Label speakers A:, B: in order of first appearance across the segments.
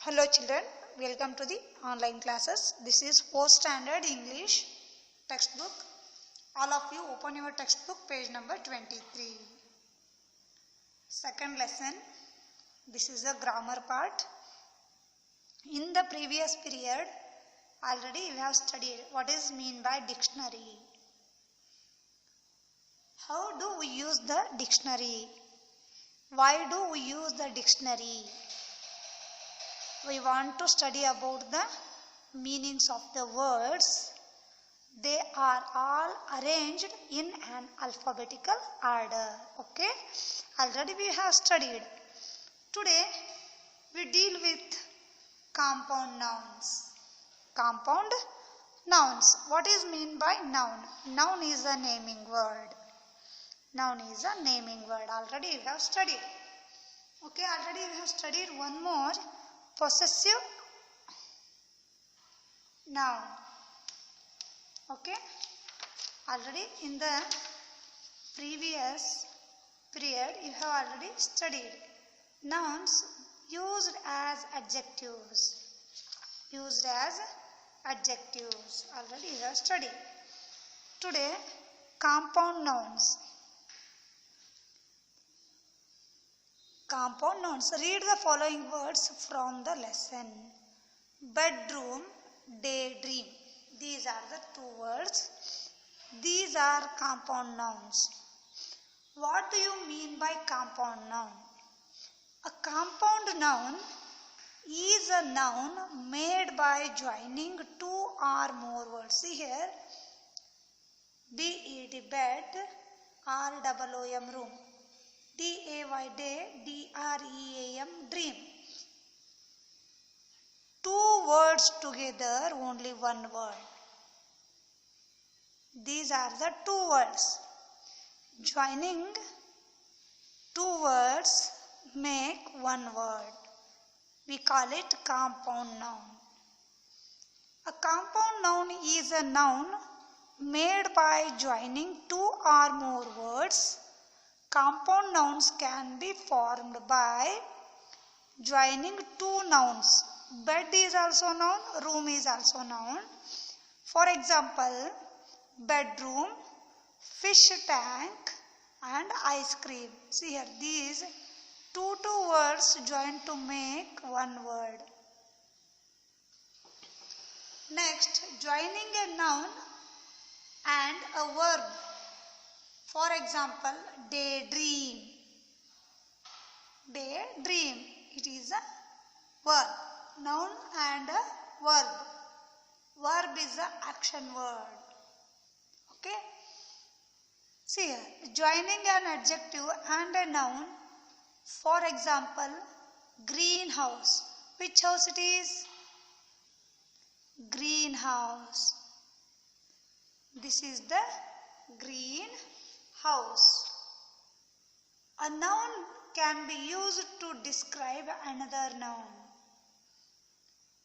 A: Hello children, welcome to the online classes. This is 4th standard English textbook. All of you open your textbook page number 23. Second lesson, this is the grammar part. In the previous period, already we have studied what is mean by dictionary. How do we use the dictionary? Why do we use the dictionary? We want to study about the meanings of the words. They are all arranged in an alphabetical order. Okay? Already we have studied. Today we deal with compound nouns. Compound nouns. What is mean by noun? Noun is a naming word. Noun is a naming word. Already we have studied. Okay, already we have studied one more. Possessive noun. Okay, already in the previous period you have already studied nouns used as adjectives. Used as adjectives. Already you have studied. Today, compound nouns. Compound nouns. Read the following words from the lesson. Bedroom, daydream. These are the two words. These are compound nouns. What do you mean by compound noun? A compound noun is a noun made by joining two or more words. See here. B-E-D, bed, R-O-O-M, room. D-A-Y, day, D-R-E-A-M, dream. Two words together, only one word. These are the two words. Joining two words make one word. We call it compound noun. A compound noun is a noun made by joining two or more words. Compound nouns can be formed by joining two nouns. Bed is also noun, room is also noun. For example, bedroom, fish tank and ice cream. See here, these two words join to make one word. Next, joining a noun and a verb. For example, daydream. Daydream. It is a verb. Noun and a verb. Verb is an action word. Okay. See here. Joining an adjective and a noun. For example, greenhouse. Which house it is? Greenhouse. This is the green house. A noun can be used to describe another noun.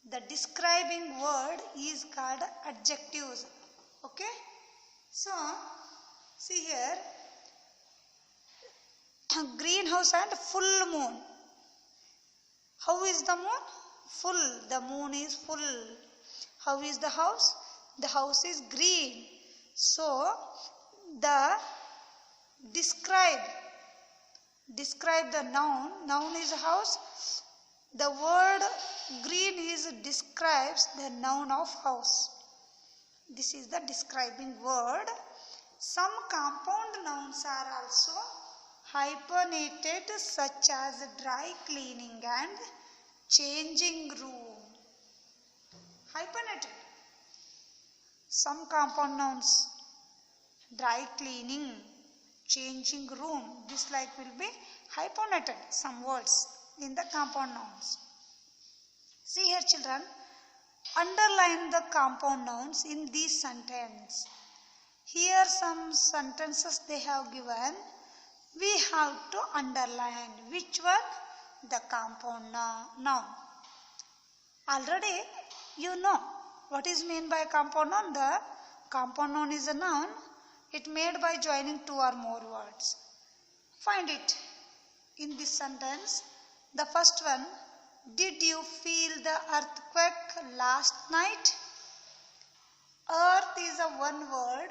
A: The describing word is called adjectives. Okay? So, see here. Greenhouse and full moon. How is the moon? Full. The moon is full. How is the house? The house is green. So, the describe the noun is a house. The word green describes the noun of house. This is the describing word. Some compound nouns are also hyphenated, such as dry cleaning and changing room. Hyphenated. Some compound nouns, dry cleaning, changing room, this like will be hyphenated, some words in the compound nouns. See here children, underline the compound nouns in this sentence. Here some sentences they have given. We have to underline which one? The compound noun. Already you know what is meant by compound noun. The compound noun is a noun. It made by joining two or more words. Find it in this sentence. The first one, Did you feel the earthquake last night? Earth is a one word,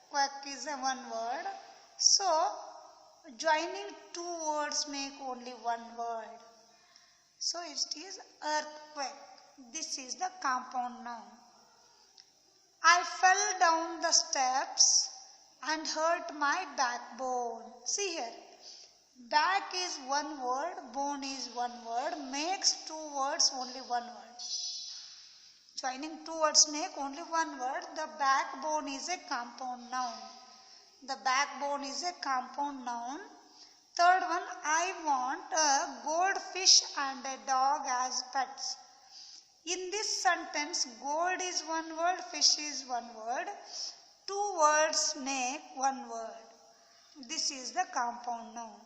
A: quake is a one word. So, joining two words make only one word. So, it is earthquake. This is the compound noun. I fell down the steps and hurt my backbone. See here. Back is one word, bone is one word, makes two words only one word. Joining two words make only one word. The backbone is a compound noun. The backbone is a compound noun. Third one, I want a goldfish and a dog as pets. In this sentence, gold is one word, fish is one word. Two words make one word. This is the compound noun.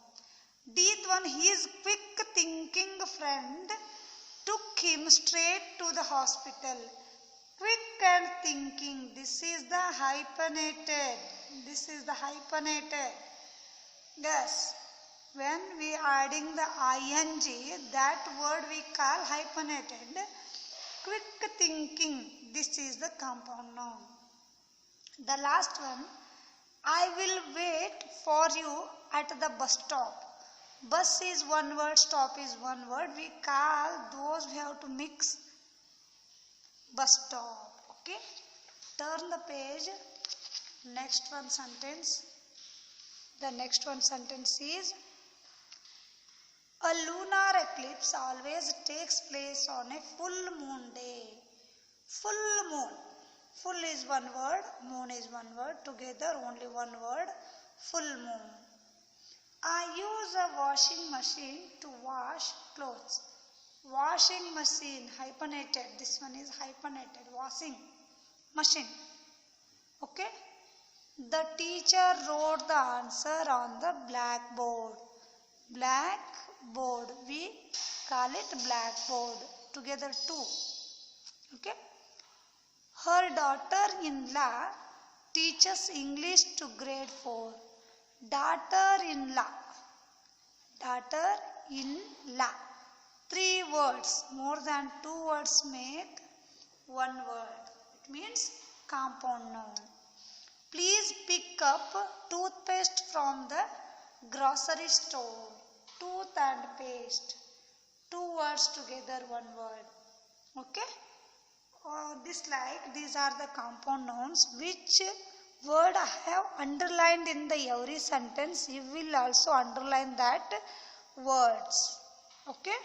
A: Deeth one, his quick thinking friend took him straight to the hospital. Quick and thinking, this is the hyphenated. This is the hyphenated. Yes, when we adding the ing, that word we call hyphenated. Quick thinking, this is the compound noun. The last one, I will wait for you at the bus stop. Bus is one word, stop is one word. We call those we have to mix bus stop. Okay. Turn the page. Next one sentence. The next one sentence is, a lunar eclipse always takes place on a full moon day. Full moon. Full is one word, moon is one word. Together only one word. Full moon. I use a washing machine to wash clothes. Washing machine, hyphenated. This one is hyphenated. Washing machine. Okay. The teacher wrote the answer on the blackboard. Blackboard. We call it blackboard. Together two. Okay. Her daughter-in-law teaches English to grade 4. Daughter-in-law. Daughter-in-law. 3 words. More than 2 words make one word. It means compound noun. Please pick up toothpaste from the grocery store. Tooth and paste. 2 words together, one word. Okay. These are the compound nouns. Which word I have underlined in the every sentence, you will also underline that words. Okay.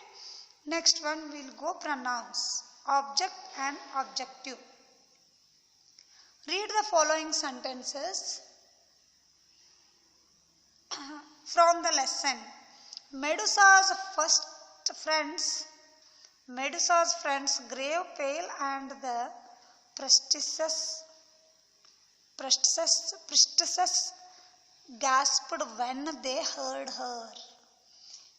A: Next one will go pronouns. Object and objective. Read the following sentences from the lesson. Medusa's friends, grave, pale, and the priestesses gasped when they heard her.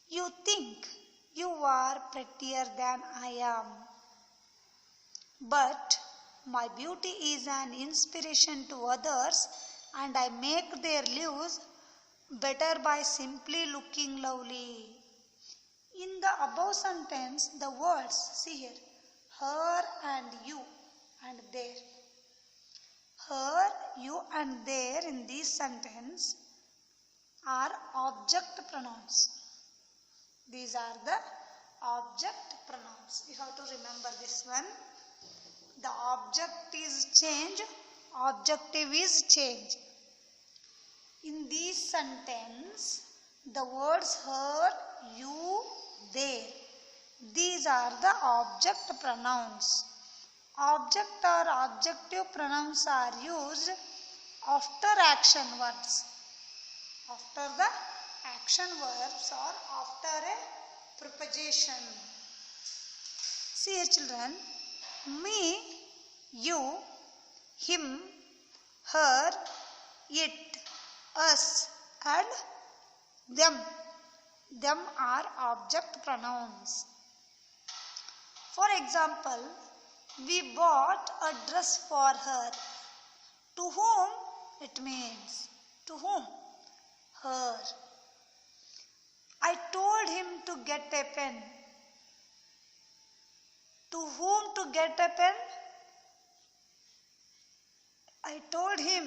A: You think you are prettier than I am, but my beauty is an inspiration to others, and I make their lives better by simply looking lovely. In the above sentence, the words, see here, her and you and there. Her, you and there in this sentence are object pronouns. These are the object pronouns. You have to remember this one. The object is change, objective is change. In this sentence, the words her, you, there. These are the object pronouns. Object or objective pronouns are used after action verbs. After the action verbs or after a preposition. See here children. Me, you, him, her, it, us and them. Them are object pronouns. For example, we bought a dress for her. To whom? It means to whom? Her. I told him to get a pen. To whom to get a pen? I told him.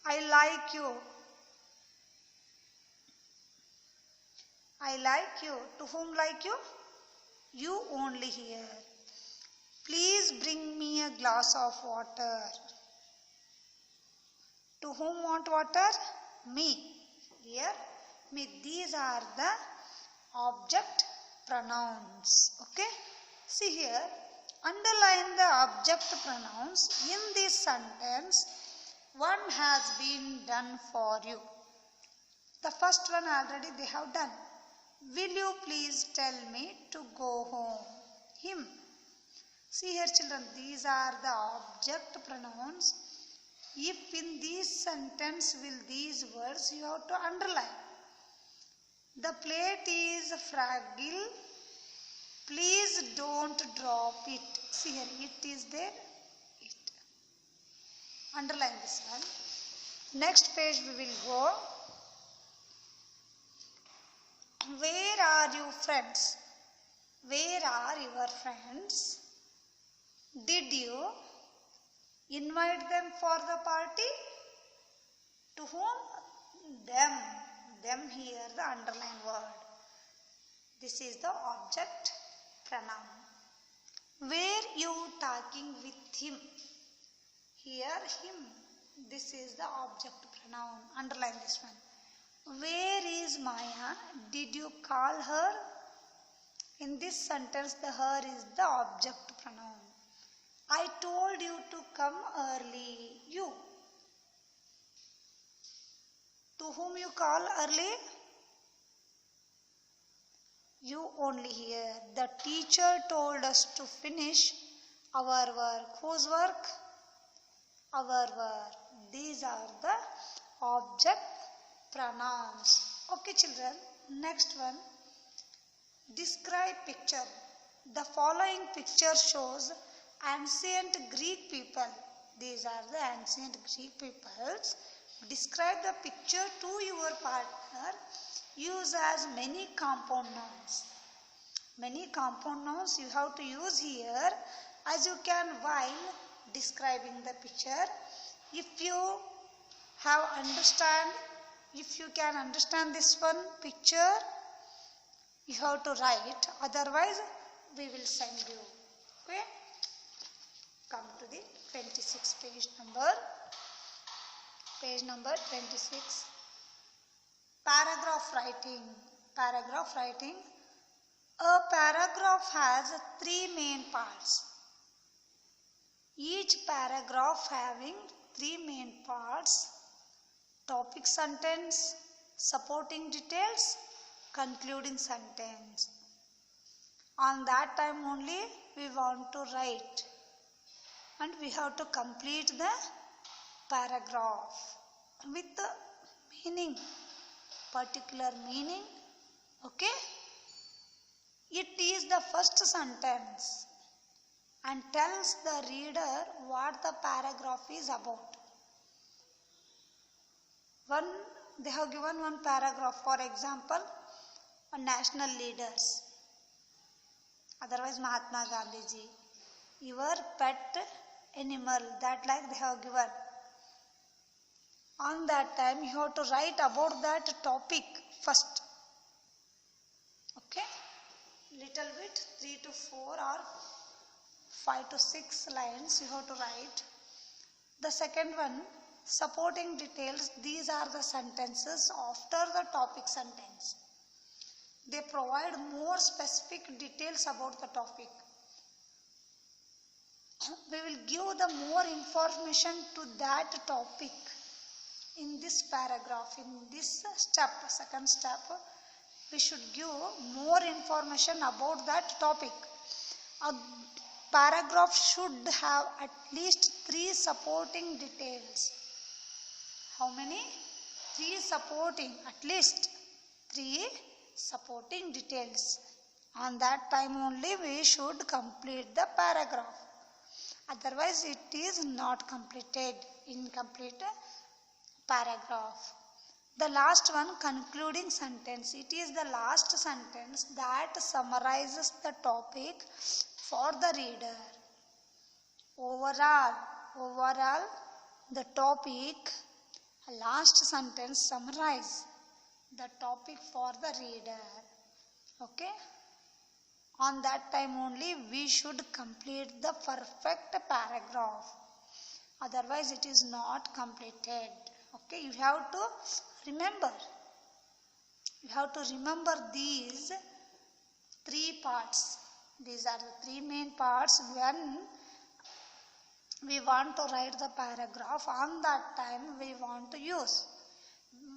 A: I like you. I like you. To whom like you? You only here. Please bring me a glass of water. To whom want water? Me. Here, me. These are the object pronouns. Okay. See here. Underline the object pronouns. In this sentence, one has been done for you. The first one already they have done. Will you please tell me to go home? Him. See here children, these are the object pronouns. If in this sentence will these words, you have to underline. The plate is fragile. Please don't drop it. See here, it is there. It. Underline this one. Next page we will go. Where are you friends? Where are your friends? Did you invite them for the party? To whom? Them. Them here the underlined word. This is the object pronoun. Were you talking with him? Here him. This is the object pronoun. Underline this one. Where is Maya? Did you call her? In this sentence the her is the object pronoun. I told you to come early. You. To whom you call early? You only here. The teacher told us to finish our work. Whose work? Our work. These are the object pronouns. Okay children, next one. Describe picture. The following picture shows ancient Greek people. These are the ancient Greek peoples. Describe the picture to your partner. Use as many compound nouns. Many compound nouns you have to use here as you can while describing the picture. If you can understand this one picture, you have to write. Otherwise, we will send you. Okay? Come to the 26 page number. Page number 26. Paragraph writing. Paragraph writing. A paragraph has 3 main parts. Each paragraph having 3 main parts. Topic sentence, supporting details, concluding sentence. On that time only we want to write. And we have to complete the paragraph with the meaning. Particular meaning. Okay. It is the first sentence and tells the reader what the paragraph is about. They have given one paragraph, for example, on national leaders. Otherwise Mahatma Gandhi ji. Your pet animal, that like they have given. On that time you have to write about that topic first. Okay. Little bit 3 to 4 or 5 to 6 lines you have to write. The second one, supporting details. These are the sentences after the topic sentence. They provide more specific details about the topic. We will give the more information to that topic in this paragraph. In this step, second step, we should give more information about that topic. A paragraph should have at least 3 supporting details. How many? 3 supporting, at least 3 supporting details. On that time only we should complete the paragraph. Otherwise it is not completed, incomplete paragraph. The last one, concluding sentence. It is the last sentence that summarizes the topic for the reader. Overall, the topic, last sentence summarize the topic for the reader. Okay? On that time only we should complete the perfect paragraph. Otherwise it is not completed. Okay? You have to remember. You have to remember these three parts. These are the three main parts when we want to write the paragraph. On that time we want to use.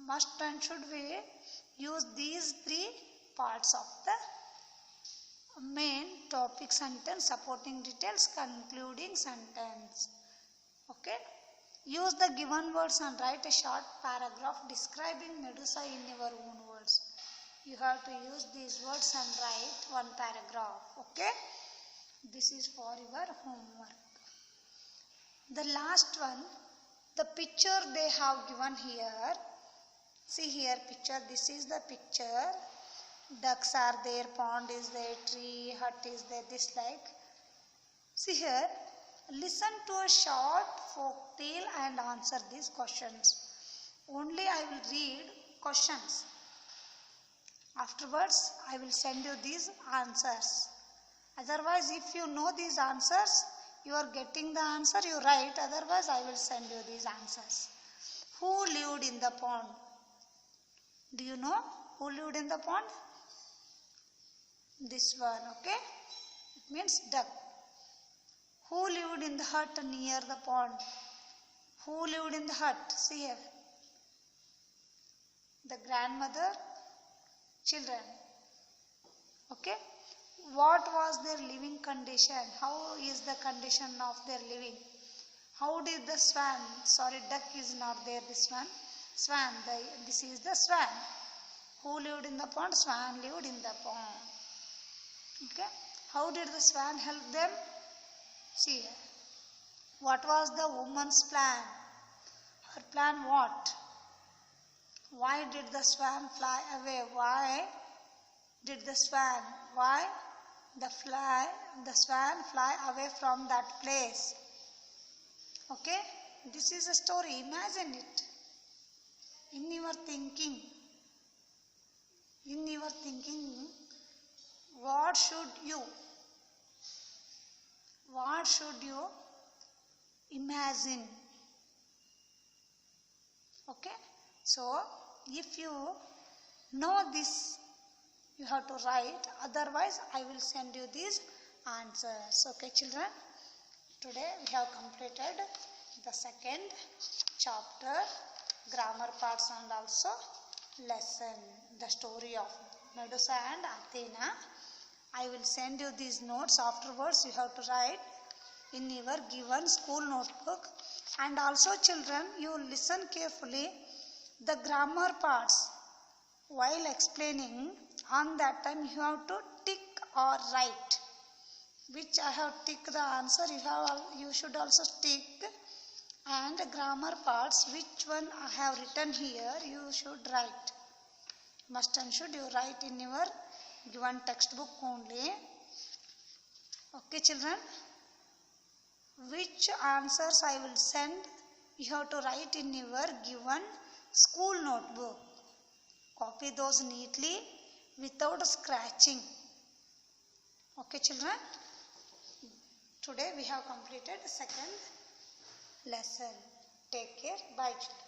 A: Must and should we use these three parts of the main topic sentence, supporting details, concluding sentence. Okay? Use the given words and write a short paragraph describing Medusa in your own words. You have to use these words and write one paragraph. Okay? This is for your homework. The last one, the picture they have given here. See here picture, this is the picture. Ducks are there, pond is there, tree, hut is there, this like. See here, listen to a short folk tale and answer these questions. Only I will read questions. Afterwards, I will send you these answers. Otherwise, if you know these answers, you are getting the answer, you write. Otherwise, I will send you these answers. Who lived in the pond? Do you know who lived in the pond? This one, okay? It means duck. Who lived in the hut near the pond? Who lived in the hut? See here. The grandmother, children. Okay? What was their living condition? How is the condition of their living? How did the swan, sorry, duck is not there, this one. Swan, this is the swan. Who lived in the pond? Swan lived in the pond. Okay? How did the swan help them? See here. What was the woman's plan? Her plan what? Why did the swan fly away? Why did the swan? Why the swan fly away from that place? Okay? This is a story. Imagine it. In your thinking, what should you imagine? Okay? So, if you know this, you have to write. Otherwise, I will send you these answers. Okay, children? Today we have completed the second chapter, grammar parts and also lesson, the story of Medusa and Athena. I will send you these notes. Afterwards, you have to write in your given school notebook. And also, children, you listen carefully the grammar parts while explaining. On that time, you have to tick or write. Which I have ticked the answer, you should also tick. And grammar parts, which one I have written here, you should write. Must and should you write in your given textbook only. Okay, children? Which answers I will send, you have to write in your given school notebook. Copy those neatly without scratching. Okay, children? Today we have completed second lesson. Take care. Bye, children.